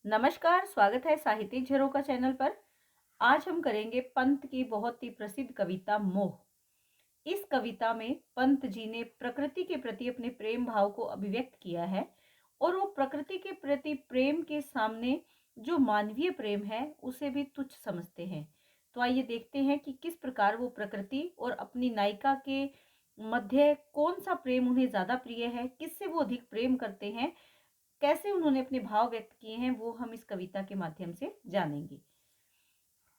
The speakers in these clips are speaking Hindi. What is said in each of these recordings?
नमस्कार, स्वागत है साहित्यिक झरोखा चैनल पर। आज हम करेंगे पंत की बहुत ही प्रसिद्ध कविता मोह। इस कविता में पंत जी ने प्रकृति के प्रति अपने प्रेम भाव को अभिव्यक्त किया है और वो प्रकृति के प्रति प्रेम के सामने जो मानवीय प्रेम है उसे भी तुच्छ समझते हैं। तो आइए देखते हैं कि किस प्रकार वो प्रकृति और अपनी नायिका के मध्य कौन सा प्रेम उन्हें ज्यादा प्रिय है, किससे वो अधिक प्रेम करते हैं, कैसे उन्होंने अपने भाव व्यक्त किए हैं, वो हम इस कविता के माध्यम से जानेंगे।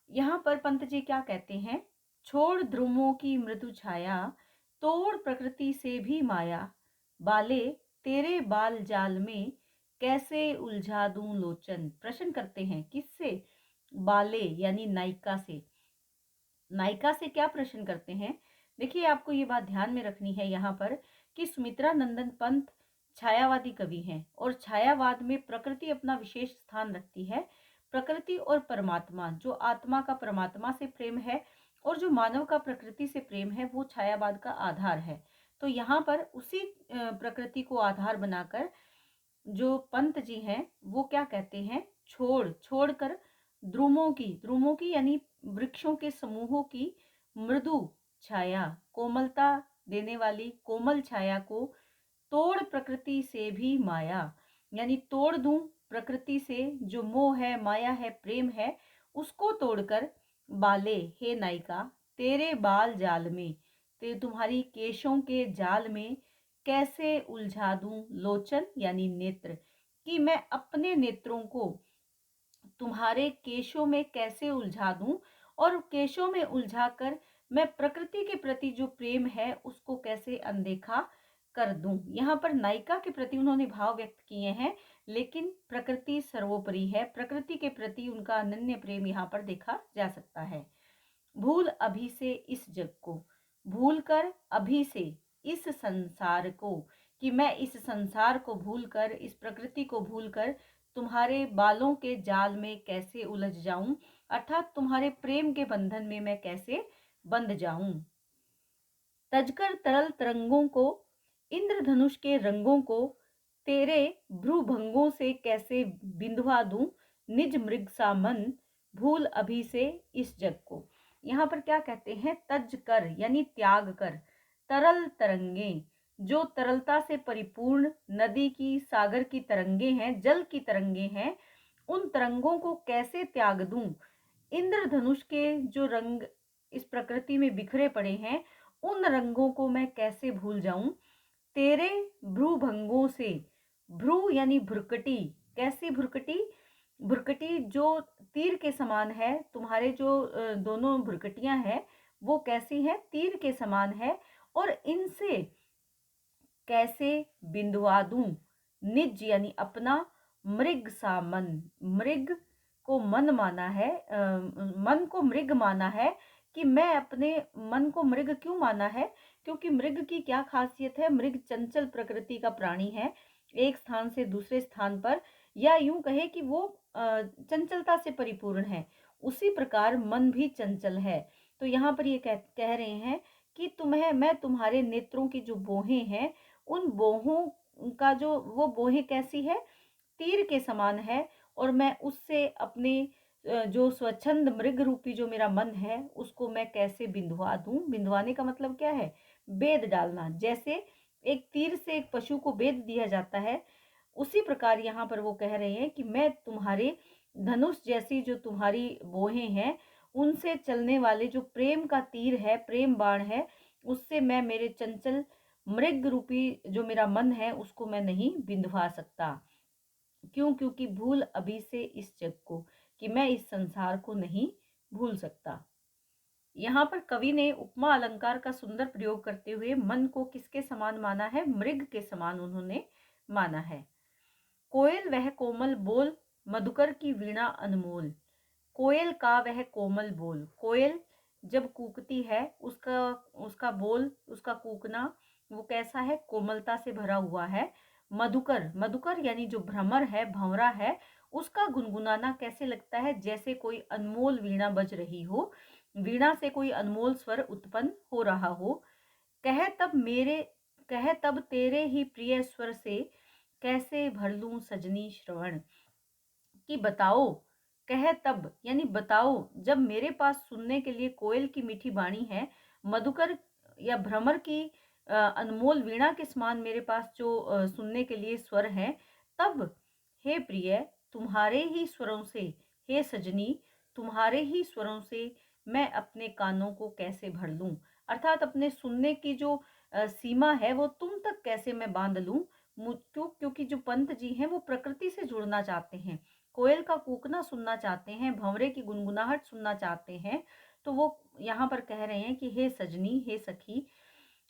यहाँ पर पंत जी क्या कहते हैं? छोड़ ध्रुवों की मृदु छाया, तोड़ प्रकृति से भी माया, बाले तेरे बाल जाल में कैसे उलझा दूं लोचन। प्रश्न करते हैं किससे? बाले यानी नायिका से। नायिका से क्या प्रश्न करते हैं? देखिए, आपको ये बात ध्यान में रखनी है यहाँ पर कि सुमित्रा नंदन पंत छायावादी कवि हैं और छायावाद में प्रकृति अपना विशेष स्थान रखती है। प्रकृति और परमात्मा, जो आत्मा का परमात्मा से प्रेम है और जो मानव का प्रकृति से प्रेम है, वो छायावाद का आधार है। तो यहाँ पर उसी प्रकृति को आधार बनाकर जो पंत जी हैं वो क्या कहते हैं? छोड़कर ध्रुवों की यानी वृक्षों के समूहों की मृदु छाया, कोमलता देने वाली कोमल छाया को तोड़ प्रकृति से भी माया, यानी तोड़ दूं प्रकृति से, जो मोह है, माया है, प्रेम है, उसको तोड़कर बाले, हे नायिका, तेरे बाल जाल में, ते तुम्हारी केशों के जाल में कैसे उलझा दूं लोचन यानी नेत्र, कि मैं अपने नेत्रों को तुम्हारे केशों में कैसे उलझा दूं और केशों में उलझाकर मैं प्रकृति के प्रति जो प्रेम है उसको कैसे अनदेखा कर दूं। यहाँ पर नायिका के प्रति उन्होंने भाव व्यक्त किए हैं, लेकिन प्रकृति सर्वोपरि है। प्रकृति के प्रति उनका अनन्य प्रेम यहाँ पर देखा जा सकता है। भूल अभी से इस जग को, भूल कर अभी से इस संसार को, कि मैं इस संसार को भूलकर, इस प्रकृति को भूलकर तुम्हारे बालों के जाल में कैसे उलझ जाऊं, अर्थात तुम्हारे प्रेम के बंधन में मैं कैसे बंध जाऊं। तजकर तरल तरंगों को, इंद्रधनुष के रंगों को, तेरे भ्रूभंगों से कैसे बिंधवा दूं निज मृग सा मन, भूल अभी से इस जग को। यहाँ पर क्या कहते हैं? तज कर यानी त्याग कर, तरल तरंगे, जो तरलता से परिपूर्ण नदी की, सागर की तरंगे हैं, जल की तरंगे हैं, उन तरंगों को कैसे त्याग दूं। इंद्रधनुष के जो रंग इस प्रकृति में बिखरे पड़े हैं, उन रंगों को मैं कैसे भूल जाऊं। तेरे भ्रूभंगों से, भ्रू यानी भुरकटी, कैसी भुरकटी? भुरकटी जो तीर के समान है, तुम्हारे जो दोनों भुरकटियां हैं वो कैसी है? तीर के समान है। और इनसे कैसे बिंदुआ दूं निज यानी अपना, मृग सा मन, मृग को मन माना है, मन को मृग माना है, कि मैं अपने मन को मृग क्यों माना है? क्योंकि मृग की क्या खासियत है? मृग चंचल प्रकृति का प्राणी है, एक स्थान से दूसरे स्थान पर, या यूं कहे कि वो चंचलता से परिपूर्ण है। उसी प्रकार मन भी चंचल है। तो यहाँ पर ये कह रहे हैं कि मैं तुम्हारे नेत्रों की जो बोहें हैं, उन बोहों का जो, वो बोहें कैसी है? तीर के समान है। और मैं उससे अपने जो स्वच्छंद मृग रूपी जो मेरा मन है उसको मैं कैसे बिंदुआ दूं। बिंदुआने का मतलब क्या है? बेद डालना। जैसे एक तीर से एक पशु को बेद दिया जाता है, उसी प्रकार यहाँ पर वो कह रहे हैं कि मैं तुम्हारे धनुष जैसी जो तुम्हारी बोहें हैं, उनसे चलने वाले जो प्रेम का तीर है, प्रेम बाण है, उससे मैं मेरे चंचल मृग रूपी जो मेरा मन है उसको मैं नहीं बिंदवा सकता। क्यों? क्योंकि भूल अभी से इस जग को, कि मैं इस संसार को नहीं भूल सकता। यहाँ पर कवि ने उपमा अलंकार का सुंदर प्रयोग करते हुए मन को किसके समान माना है? मृग के समान उन्होंने माना है। कोयल वह कोमल बोल, मधुकर की वीणा अनमोल। कोयल का वह कोमल बोल, कोयल जब कूकती है उसका उसका बोल, उसका कूकना वो कैसा है? कोमलता से भरा हुआ है। मधुकर, मधुकर यानी जो भ्रमर है, भंवरा है, उसका गुनगुनाना कैसे लगता है? जैसे कोई अनमोल वीणा बज रही हो, वीणा से कोई अनमोल स्वर उत्पन्न हो रहा हो। कह तब मेरे कह तब तेरे ही प्रिय स्वर से कैसे भर लूं सजनी श्रवण। कि बताओ कह तब, यानी बताओ जब मेरे पास सुनने के लिए कोयल की मीठी वाणी है, मधुकर या भ्रमर की अनमोल वीणा के समान मेरे पास जो सुनने के लिए स्वर हैं, तब हे प्रिय तुम्हारे ही स्वरों से, हे सजनी तुम्हारे ही स्वरों से मैं अपने कानों को कैसे भर लूं, अर्थात अपने सुनने की जो सीमा है वो तुम तक कैसे मैं बांध लूं। क्योंकि जो पंत जी हैं वो प्रकृति से जुड़ना चाहते हैं, कोयल का कूकना सुनना चाहते हैं, भंवरे की गुनगुनाहट सुनना चाहते हैं। तो वो यहाँ पर कह रहे हैं कि हे सजनी, हे सखी,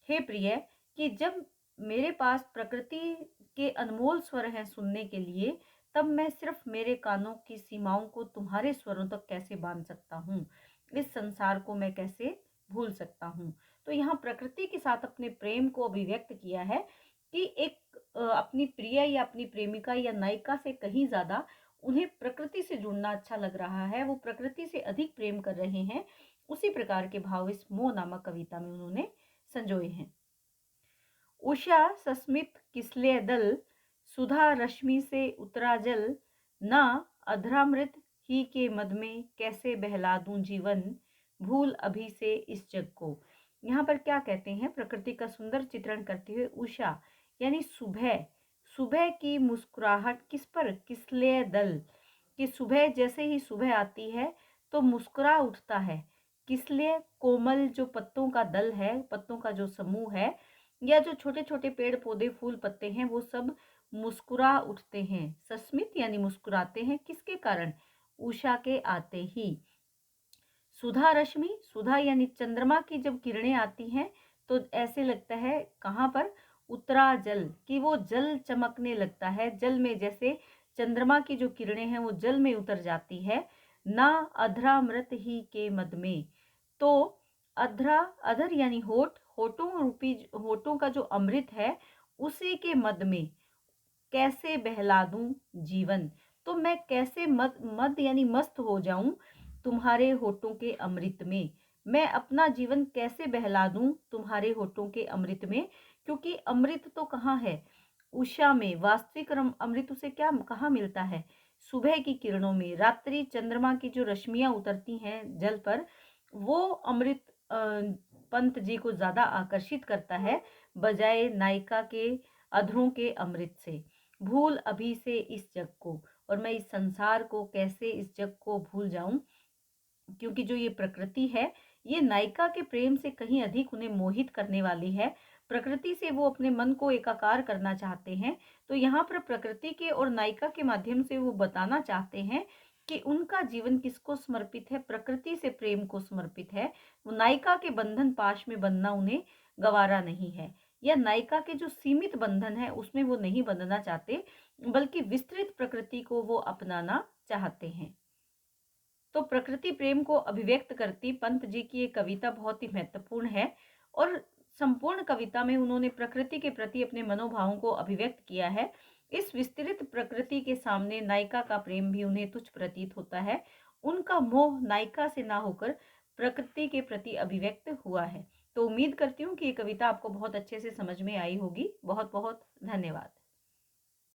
हे प्रिय, कि जब मेरे पास प्रकृति के अनमोल स्वर हैं सुनने के लिए, तब मैं सिर्फ मेरे कानों की सीमाओं को तुम्हारे स्वरों तक कैसे बांध सकता हूँ, इस संसार को मैं कैसे भूल सकता हूँ। तो यहाँ प्रकृति के साथ अपने प्रेम को अभिव्यक्त किया है कि एक अपनी प्रिय या अपनी प्रेमिका या नायिका से कहीं ज्यादा उन्हें प्रकृति से जुड़ना अच्छा लग रहा है, वो प्रकृति से अधिक प्रेम कर रहे हैं। उसी प्रकार के भाव इस मोह नामक कविता में उन्होंने संजोए हैं। उषा सस्मित किसले दल, सुधा रश्मि से उतरा जल, ना अधरामृत ही के मद में कैसे बहला दूं जीवन, भूल अभी से इस जग को। यहाँ पर क्या कहते हैं, प्रकृति का सुंदर चित्रण करते हुए उषा यानी सुबह, सुबह की मुस्कुराहट किस पर, किसले दल, कि सुबह जैसे ही सुबह आती है तो मुस्कुरा उठता है किसलिए, कोमल जो पत्तों का दल है, पत्तों का जो समूह है, या जो छोटे छोटे पेड़ पौधे फूल पत्ते हैं वो सब मुस्कुरा उठते हैं। सस्मित यानी मुस्कुराते हैं, किसके कारण, उषा के आते ही। सुधा रश्मि, सुधा यानी चंद्रमा की जब किरणें आती हैं तो ऐसे लगता है कहाँ पर, उतरा जल, कि वो जल चमकने लगता है, जल में जैसे चंद्रमा की जो किरणें हैं वो जल में उतर जाती है। ना अधरामृत ही के मद में, तो अधरा, अधर यानी होठ, होठों रूपी, होठों का जो अमृत है उसी के मद में कैसे बहला दूं जीवन, तो मैं कैसे मद, मद यानी मस्त हो जाऊं तुम्हारे होठों के अमृत में, मैं अपना जीवन कैसे बहला दूं तुम्हारे होठों के अमृत में। क्योंकि अमृत तो कहाँ है, उषा में, वास्तविक अमृत उसे क्या कहाँ मिलता है, सुबह की किरणों में, रात्रि चंद्रमा की जो रश्मियां उतरती हैं जल पर, वो अमृत पंत जी को ज्यादा आकर्षित करता है बजाय नायिका के अधरों के अमृत से। भूल अभी से इस जग को, और मैं इस संसार को कैसे, इस जग को भूल जाऊं, क्योंकि जो ये प्रकृति है ये नायिका के प्रेम से कहीं अधिक उन्हें मोहित करने वाली है। प्रकृति से वो अपने मन को एकाकार करना चाहते हैं। तो यहाँ पर प्रकृति के और नायिका के माध्यम से वो बताना चाहते हैं कि उनका जीवन किसको समर्पित है, प्रकृति से प्रेम को समर्पित है। वो नायिका के बंधन पाश में बंधना उन्हें गवारा नहीं है, या नायिका के जो सीमित बंधन है उसमें वो नहीं बंधना चाहते, बल्कि विस्तृत प्रकृति को वो अपनाना चाहते हैं। तो प्रकृति प्रेम को अभिव्यक्त करती पंत जी की ये कविता बहुत ही महत्वपूर्ण है, और संपूर्ण कविता में उन्होंने प्रकृति के प्रति अपने मनोभावों को अभिव्यक्त किया है। इस विस्तृत प्रकृति के सामने नायिका का प्रेम भी उन्हें तुच्छ प्रतीत होता है, उनका मोह नायिका से ना होकर प्रकृति के प्रति अभिव्यक्त हुआ है। तो उम्मीद करती हूँ कि ये कविता आपको बहुत अच्छे से समझ में आई होगी। बहुत बहुत धन्यवाद।